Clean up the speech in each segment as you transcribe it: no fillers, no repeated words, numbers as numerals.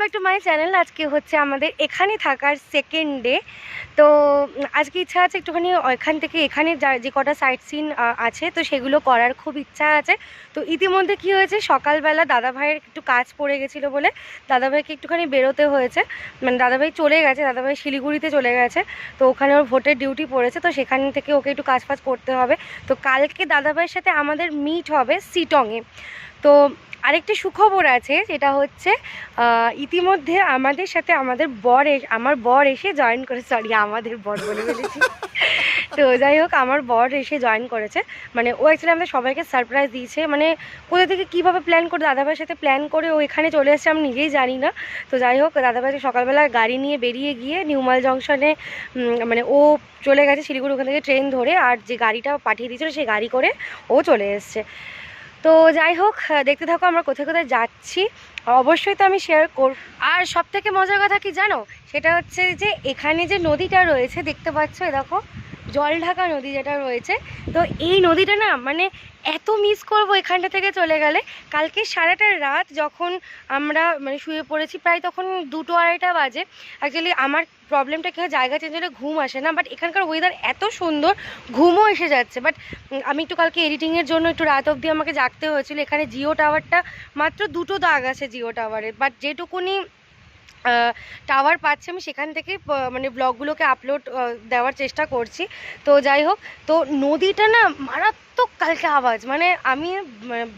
Back to my channel. আজকে হচ্ছে আমাদের এখানে থাকার সেকেন্ড ডে। তো আজকে ইচ্ছা আছে একটুখানি এখান থেকে এখানে যে কটা সাইট সিন আছে তো সেগুলো করার খুব ইচ্ছা আছে। তো ইতিমধ্যে কি হয়েছে, সকালবেলা দাদাভাইয়ের একটু কাজ পড়ে গেছিলো বলে দাদাভাইকে একটুখানি বেরোতে হয়েছে। মানে দাদাভাই চলে গেছে, দাদাভাই শিলিগুড়িতে চলে গেছে। তো ওখানে ওর ভোটের ডিউটি পড়েছে, তো সেখান থেকে ওকে একটু কাজ ফাজ করতে হবে। তো কালকে দাদাভাইয়ের সাথে আমাদের মিট হবে শিটংয়ে। তো আরেকটি সুখবর আছে, যেটা হচ্ছে ইতিমধ্যে আমাদের সাথে আমার বর এসে জয়েন করেছে। সরি, আমাদের বর বলে ফেলেছি। তো যাই হোক, আমার বর এসে জয়েন করেছে। মানে ও অ্যাকচুয়ালি আমাদের সবাইকে সারপ্রাইজ দিয়েছে। মানে কোথা থেকে কীভাবে প্ল্যান করে দাদাভাইয়ের সাথে প্ল্যান করে ও এখানে চলে এসেছে আমি নিজেই জানি না। তো যাই হোক, দাদাভাই সকালবেলা গাড়ি নিয়ে বেরিয়ে গিয়ে নিউমাল জংশনে মানে ও চলে গেছে শিলিগুড়ি, ওখান থেকে ট্রেন ধরে, আর যে গাড়িটা পাঠিয়ে দিয়েছিল সেই গাড়ি করে ও চলে এসছে। তো যাই হোক, দেখতে থাকো আমরা কোথায় কোথায় যাচ্ছি। অবশ্যই তো আমি শেয়ার করব। আর সব থেকে মজার কথা কি জানো, সেটা হচ্ছে যে এখানে যে নদীটা রয়েছে দেখতে পাচ্ছ, দেখো জলঢাকা নদী যেটা রয়েছে। তো এই নদীটা না মানে এত মিস করবো এখানটা থেকে চলে গেলে। কালকে সারাটা রাত যখন আমরা মানে শুয়ে পড়েছি, প্রায় তখন 2-2-2:30 বাজে। অ্যাকচুয়ালি আমার প্রবলেমটা কী হয়, জায়গা চেঞ্জ হলে ঘুম আসে না, বাট এখানকার ওয়েদার এত সুন্দর ঘুমও এসে যাচ্ছে। বাট আমি একটু কালকে এডিটিংয়ের জন্য একটু রাত অবধি আমাকে জাগতে হয়েছিল। এখানে জিও টাওয়ারটা মাত্র 2টো দাগ আছে জিও টাওয়ারে, বাট যেটুকুনি টাওয়ার পাচ্ছে আমি সেখান থেকে মানে ব্লগগুলোকে আপলোড দেওয়ার চেষ্টা করছি। তো যাই হোক, তো নদীটা না মারাত্মক কালকে আওয়াজ, মানে আমি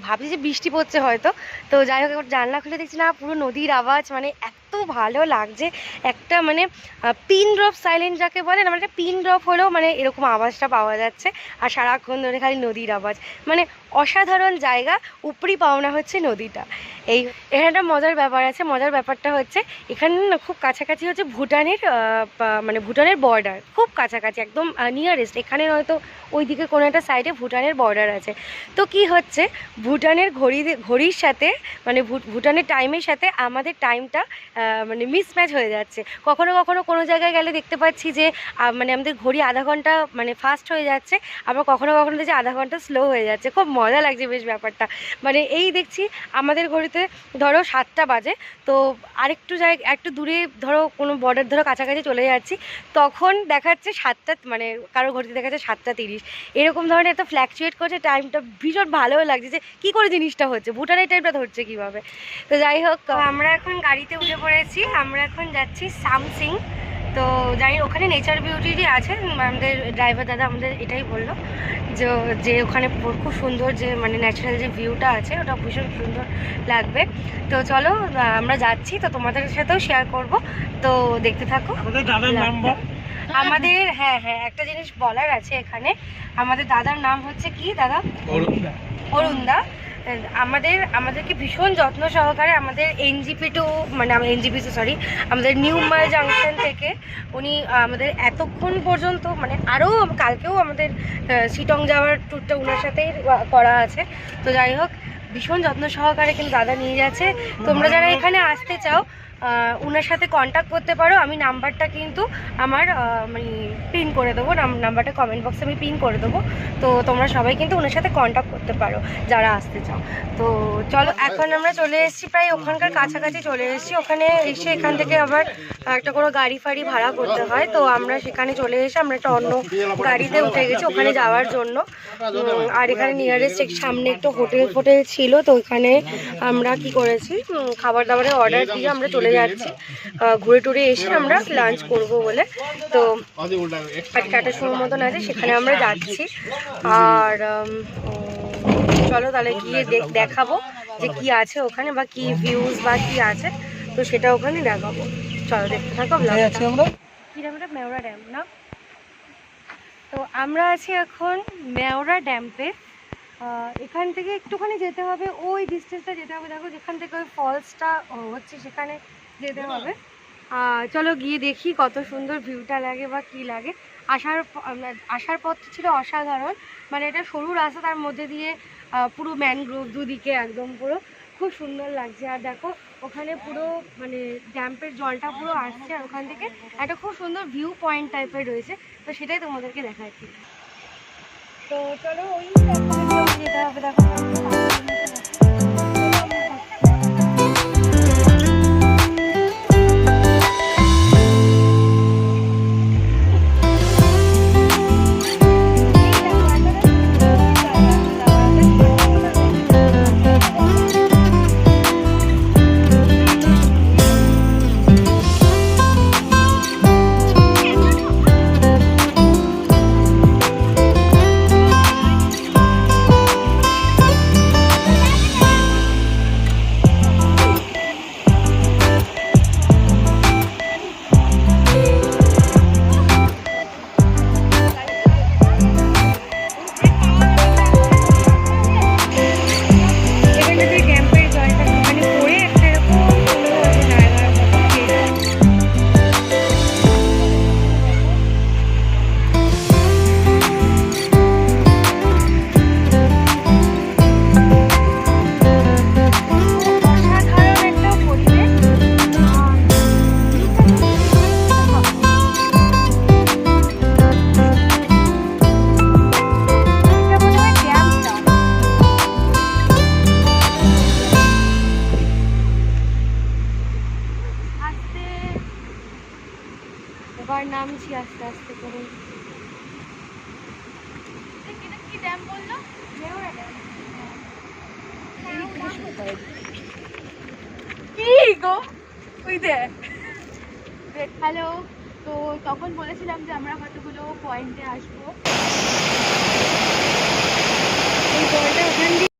ভাবছি যে বৃষ্টি পড়ছে হয়তো। তো যাই হোক, এবার জানলা খুলে দেখছি না পুরো নদীর আওয়াজ, মানে এত ভালো লাগছে। একটা মানে পিন ড্রপ সাইলেন্ট যাকে বলে না, মানে একটা পিন ড্রপ হলেও মানে এরকম আওয়াজটা পাওয়া যাচ্ছে। আর সারাক্ষণ ধরে খালি নদীর আওয়াজ, মানে অসাধারণ জায়গা। উপরি পাওনা হচ্ছে নদীটা। এখানে একটা মজার ব্যাপার আছে। মজার ব্যাপারটা হচ্ছে এখানে না খুব কাছাকাছি হচ্ছে ভুটানের, মানে ভুটানের বর্ডার খুব কাছাকাছি, একদম নিয়ারেস্ট। এখানে হয়তো ওইদিকে কোনো একটা সাইডে ভুটানের বর্ডার আছে। তো কি হচ্ছে, ভুটানের ঘড়ির সাথে মানে ভুটানের টাইমের সাথে আমাদের টাইমটা মানে মিসম্যাচ হয়ে যাচ্ছে। কখনো কখনো কোনো জায়গায় গেলে দেখতে পাচ্ছি যে মানে আমাদের ঘড়ি আধা ঘন্টা মানে ফাস্ট হয়ে যাচ্ছে, আবার কখনো কখনো দেখছি আধা ঘন্টা স্লো হয়ে যাচ্ছে। খুব মজা লাগছে বেশ ব্যাপারটা। মানে এই দেখছি আমাদের ঘড়িতে ধরো 7টা বাজে, তো আরেকটু একটু দূরে ধরো কোনো বর্ডার ধরো কাছাকাছি চলে যাচ্ছি, তখন দেখাচ্ছে 7টা, মানে কারো ঘড়িতে দেখাচ্ছে 7:30। এরকম ধরনের এত ফ্ল্যাকচুয়েট করছে টাইমটা, ভীষণ ভালোও লাগছে যে কী করে জিনিসটা হচ্ছে, ভুটানের টাইমটা ধরছে কীভাবে। তো যাই হোক, আমরা এখন গাড়িতে উঠে পড়েছি। আমরা এখন যাচ্ছি সামসিং। তো জানি ওখানে নেচার বিউটিরই আছে। আমাদের ড্রাইভার দাদা আমাদের এটাই বললো যে ওখানে খুব সুন্দর যে মানে ন্যাচারাল যে ভিউটা আছে ওটা ভীষণ সুন্দর লাগবে। তো চলো আমরা যাচ্ছি, তো তোমাদের সাথেও শেয়ার করব। তো দেখতে থাকো। আমাদের হ্যাঁ একটা জিনিস বলার আছে এখানে। আমাদের দাদার নাম হচ্ছে কি দাদা? অরুণদা। আমাদেরকে ভীষণ যত্ন সহকারে আমাদের আমাদের নিউ মাল জাংশন থেকে উনি আমাদের এতক্ষণ পর্যন্ত, মানে আরও কালকেও আমাদের শিটং যাওয়ার ট্যুরটা ওনার সাথেই করা আছে। তো যাই হোক, ভীষণ যত্ন সহকারে কিন্তু দাদা নিয়ে যাচ্ছে। তোমরা যারা এখানে আসতে চাও ওনার সাথে কন্ট্যাক্ট করতে পারো। আমি নাম্বারটা কিন্তু আমার মানে পিন করে দেবো, নাম্বারটা কমেন্ট বক্সে আমি পিন করে দেবো। তো তোমরা সবাই কিন্তু ওনার সাথে কন্ট্যাক্ট করতে পারো যারা আসতে চাও। তো চলো, এখন আমরা চলে এসেছি, প্রায় ওখানকার কাছাকাছি চলে এসেছি। ওখানে এসে এখান থেকে আবার একটা কোনো গাড়ি ফাড়ি ভাড়া করতে হয়। তো আমরা সেখানে চলে এসে আমরা একটা অন্য গাড়িতে উঠে গেছি ওখানে যাওয়ার জন্য। আর এখানে নিয়ারেস্ট সামনে একটু হোটেল ছিল, তো ওইখানে আমরা কি করেছি, খাবার দাবারের অর্ডার দিয়ে আমরা চলে যাচ্ছি। ঘুরে টুরে এসে আমরা লাঞ্চ করব বলে। তো একটা সময় মতন আছে, সেখানে আমরা যাচ্ছি। আর চলো তাহলে গিয়ে দেখাবো যে কি আছে ওখানে, বা কি ভিউজ বা কি আছে, তো সেটা ওখানে দেখাবো। চলো দেখতে থাকো ব্লগটা। মেওরা ড্যাম না, তো আমরা আছি এখন মেওরা ড্যাম্পে। এখান থেকে একটুখানি যেতে হবে, ওই ডিস্টেন্সটা যেতে হবে। দেখো যেখান থেকে ওই ফলসটা হচ্ছে সেখানে যেতে হবে। চলো গিয়ে দেখি কত সুন্দর ভিউটা লাগে বা কী লাগে। আসার পথটা ছিল অসাধারণ। মানে এটা সরু রাস্তা, তার মধ্যে দিয়ে পুরো ম্যানগ্রোভ দুদিকে একদম পুরো খুব সুন্দর লাগছে। আর দেখো ওখানে পুরো মানে ড্যাম্পের জলটা পুরো আসছে, আর ওখান থেকে একটা খুব সুন্দর ভিউ পয়েন্ট টাইপের রয়েছে। তো সেটাই তোমাদেরকে দেখাচ্ছি। তো চলো ওই যেতে হবে। দেখো আবার নামছি আস্তে আস্তে করে। কি ড্যাম বললো? কি গো ওই দেখ। হ্যালো, তো তখন বলেছিলাম যে আমরা কতগুলো পয়েন্টে আসবো। এই জলটা ওখান দিয়ে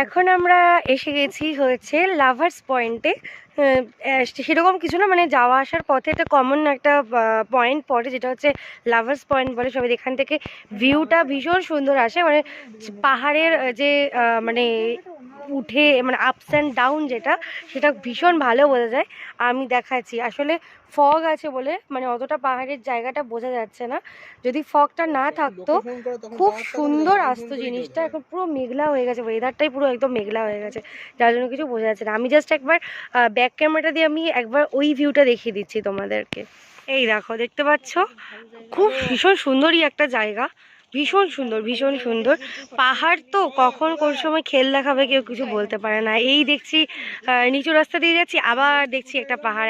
এখন আমরা এসে গেছি হচ্ছে লাভার্স পয়েন্টে। সেরকম কিছু না, মানে যাওয়া আসার পথে একটা কমন একটা পয়েন্ট পড়ে, যেটা হচ্ছে লাভার্স পয়েন্ট বলে সবাই। এখান থেকে ভিউটা ভীষণ সুন্দর আসে, মানে পাহাড়ের যে মানে উঠে মানে আপস অ্যান্ড ডাউন যেটা, সেটা ভীষণ ভালো বোঝা যায়। আমি দেখাচ্ছি, আসলে ফগ আছে বলে মানে অতটা পাহাড়ের জায়গাটা বোঝা যাচ্ছে না। যদি ফগটা না থাকতো খুব সুন্দর আসতো জিনিসটা। এখন পুরো মেঘলা হয়ে গেছে, ওয়েদারটাই পুরো একদম মেঘলা হয়ে গেছে, যার জন্য কিছু বোঝা যাচ্ছে না। আমি জাস্ট একবার ব্যাক ক্যামেরাটা দিয়ে আমি একবার ওই ভিউটা দেখিয়ে দিচ্ছি তোমাদেরকে। এই দেখো, দেখতে পাচ্ছ, খুব ভীষণ সুন্দরই একটা জায়গা, ভীষণ সুন্দর, ভীষণ সুন্দর। পাহাড় তো কখন কোন সময় খেল দেখাবে কেউ কিছু বলতে পারে না। এই দেখছি নিচু রাস্তা দিয়ে যাচ্ছি, আবার দেখছি একটা পাহাড়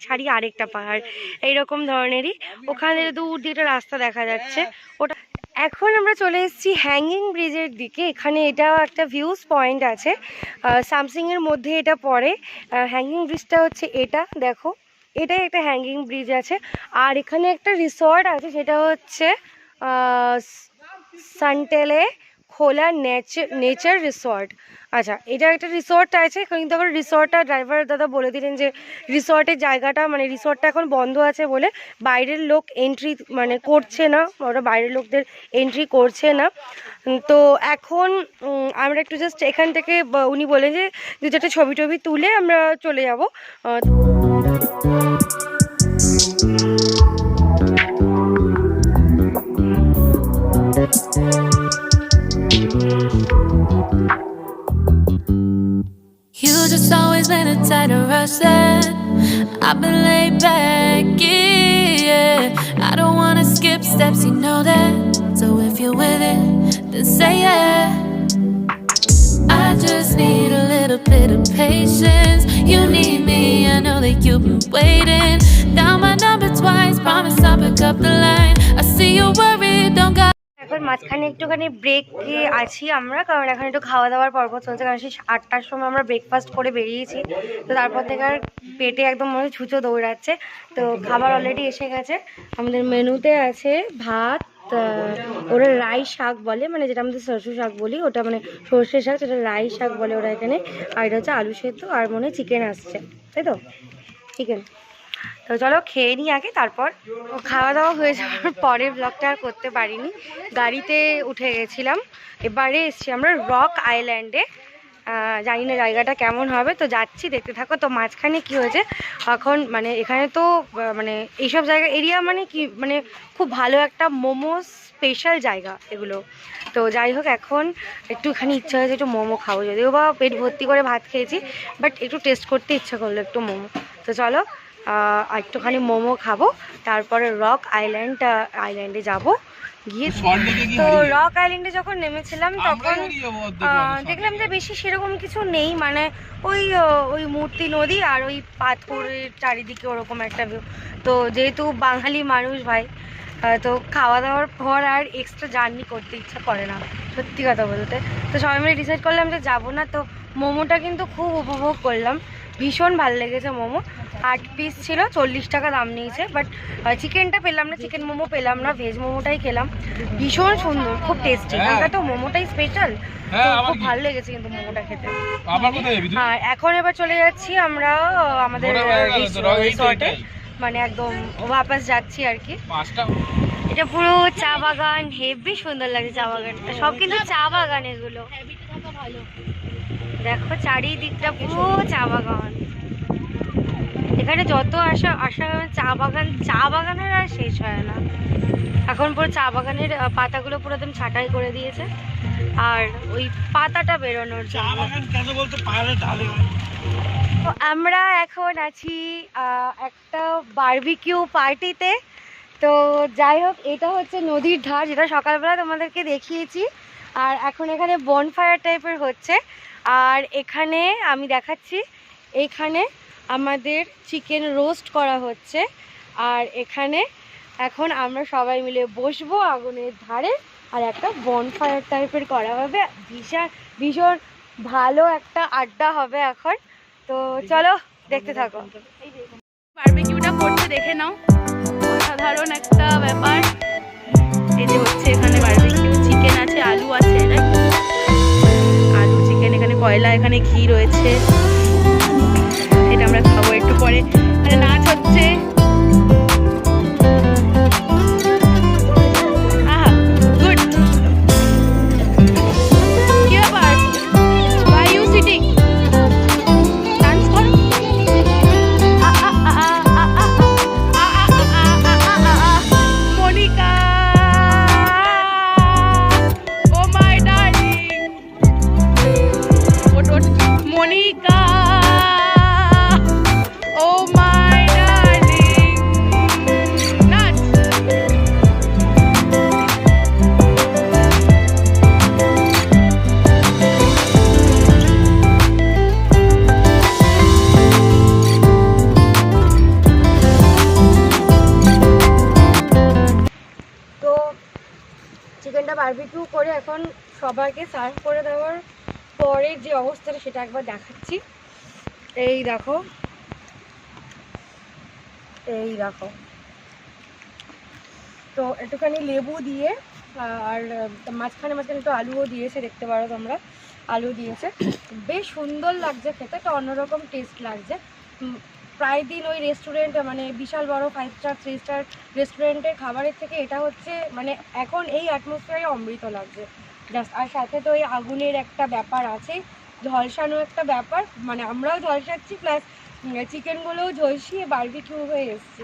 ছাড়ি আরেকটা পাহাড়, এইরকম ধরনেরই। ওখানে দূর দিয়ে একটা রাস্তা দেখা যাচ্ছে, ওটা। এখন আমরা চলে এসেছি হ্যাঙ্গিং ব্রিজের দিকে। এখানে এটাও একটা ভিউজ পয়েন্ট আছে, সামসিংয়ের মধ্যে এটা পড়ে। হ্যাঙ্গিং ব্রিজটা হচ্ছে এটা, দেখো এটাই একটা হ্যাঙ্গিং ব্রিজ আছে। আর এখানে একটা রিসর্ট আছে, সেটা হচ্ছে সানটেলে খোলা নেচার রিসর্ট। আচ্ছা, এটা একটা রিসর্ট আছে, কিন্তু এখন রিসর্টটা ড্রাইভার দাদা বলে দিলেন যে রিসর্টের জায়গাটা মানে রিসর্টটা এখন বন্ধ আছে বলে বাইরের লোক এন্ট্রি মানে করছে না, ওরা বাইরের লোকদের এন্ট্রি করছে না। তো এখন আমরা একটু জাস্ট এখান থেকে উনি বলেন যে দু চারটে ছবি টবি তুলে আমরা চলে যাব। You just always been a tighter rush that I've been laid back, yeah. I don't wanna skip steps, you know that. So if you're with it, then say yeah. I just need a little bit of patience. You need me, I know that you've been waiting. Down my number twice, promise I'll pick up the line. I see you worried, don't got. এখন মাঝখানে একটুখানি ব্রেকে আছি আমরা, কারণ এখন একটু খাওয়া দাওয়ার পর্ব চলছে। কারণ সেই 8টার সময় আমরা ব্রেকফাস্ট করে বেরিয়েছি, তো তারপর থেকে আর পেটে একদম মনে ছুঁচো দৌড়াচ্ছে। তো খাবার অলরেডি এসে গেছে। আমাদের মেনুতে আছে ভাত, ওরা রাই শাক বলে, মানে যেটা আমাদের সরষে শাক বলি, ওটা মানে সর্ষে শাক, যেটা রাই শাক বলে ওরা এখানে। আর এটা হচ্ছে আলু সেদ্ধ, আর মনে হয় চিকেন আসছে, তাই তো চিকেন। তো চলো খেয়ে নিই আগে, তারপর খাওয়া দাওয়া হয়ে যাওয়ার পরে ব্লগটা আর করতে পারিনি। গাড়িতে উঠে গেছিলাম, এবারে এসছি আমরা রক আইল্যান্ডে। জানি না জায়গাটা কেমন হবে, তো যাচ্ছি, দেখতে থাকো। তো মাঝখানে কি হয়েছে এখন, মানে এখানে তো মানে এইসব জায়গা এরিয়া মানে কি মানে খুব ভালো একটা মোমো স্পেশাল জায়গা এগুলো। তো যাই হোক, এখন একটুখানি ইচ্ছা হয়েছে একটু মোমো খাবো, যদিও বা পেট ভর্তি করে ভাত খেয়েছি, বাট একটু টেস্ট করতে ইচ্ছা করলো একটু মোমো। তো চলো একটুখানি মোমো খাবো, তারপরে রক আইল্যান্ডে যাব। গিয়ে তো রক আইল্যান্ডে যখন নেমেছিলাম তখন দেখলাম যে বেশি সেরকম কিছু নেই, মানে ওই মূর্তি নদী আর ওই পাথরের চারিদিকে ওরকম একটা ভিউ। তো যেহেতু বাঙালি মানুষ ভাই, তো খাওয়া দাওয়ার পর আর এক্সট্রা জার্নি করতে ইচ্ছা করে না, সত্যি কথা বলতে। তো সবাই মিলে ডিসাইড করলাম যে যাবো না। তো মোমোটা কিন্তু খুব উপভোগ করলাম, ভীষণ ভালো লেগেছে মোমো। 8 পিস ছিল, 40 টাকা দাম নিয়েছে। বাট চিকেনটা পেলাম না, চিকেন মোমো পেলাম না, ভেজ মোমোটাই খেলাম। ভীষণ সুন্দর, খুব টেস্টি। এটা তো মোমোটাই স্পেশাল, খুব ভালো লেগেছে কিন্তু মোমোটা খেতে। আর এখন এবার চলে যাচ্ছি আমরা আমাদের রিসর্টে, মানে একদম ওয়াপাস যাচ্ছি আর কি। এটা পুরো চা বাগান, হেভি সুন্দর লাগছে চা বাগানটা, সব কিন্তু চা বাগান এগুলো। দেখো চারিদিকটা পুরো চা বাগান, এখানে যত আসা চা বাগানের আর শেষ হয় না। এখন পুরো চা বাগানের পাতাগুলো পুরো একদম ছাঁটাই করে দিয়েছে, আর ওই পাতাটা বেরোনোর জন্য। তো আমরা এখন আছি একটা বারবিকিউ পার্টিতে। তো যাই হোক, এটা হচ্ছে নদীর ধার, যেটা সকালবেলা তোমাদেরকে দেখিয়েছি। আর এখন এখানে বনফায়ার টাইপের হচ্ছে। আর এখানে আমি দেখাচ্ছি, এখানে আমাদের চিকেন রোস্ট করা হচ্ছে। আর এখানে এখন আমরা সবাই মিলে বসবো আগুনের ধারে, আর একটা বনফায়ার টাইপের করা হবে। ভীষণ ভালো একটা আড্ডা হবে এখন। তো চলো দেখতে থাকো। বারবিকিউটা করতে দেখে নাও, অসাধারণ একটা ব্যাপার। এই যে হচ্ছে এখানে বারবিকিউ, চিকেন আছে, আলু আছে, আলু চিকেন, এখানে কয়লা, এখানে ঘি রয়েছে। এটা আমরা খাবো একটু পরে। এখানে নাচ হচ্ছে। আহা, গুড। কি ব্যাপার? Why you sitting? ডান্স করো। Monica, oh my darling. What? Monica, oh my darling. Nuts. তো চিকেনটা বারবিকিউ করে এখন সবাইকে সার্ভ করে দেওয়ার পরে যে অবস্থাটা সেটা একবার দেখাচ্ছি। এই দেখো, এই দেখো। তো একটুখানি লেবু দিয়ে আর মাঝখানে একটু আলুও দিয়েছে, দেখতে পারো তোমরা, আলু দিয়েছে। বেশ সুন্দর লাগছে খেতে, একটা অন্যরকম টেস্ট লাগছে। প্রায় দিন ওই রেস্টুরেন্টে, মানে বিশাল বড় 5 স্টার 3 স্টার রেস্টুরেন্টের খাবারের থেকে এটা হচ্ছে মানে এখন এই অ্যাটমসফিয়ারে অমৃত লাগছে জাস্ট। আর সাথে তো ওই আগুনের একটা ব্যাপার আছে, ঝলসানো একটা ব্যাপার, মানে আমরাও ঝলসাচ্ছি প্লাস চিকেনগুলোও ঝলসিয়ে বারবিকিউ হয়ে এসছে।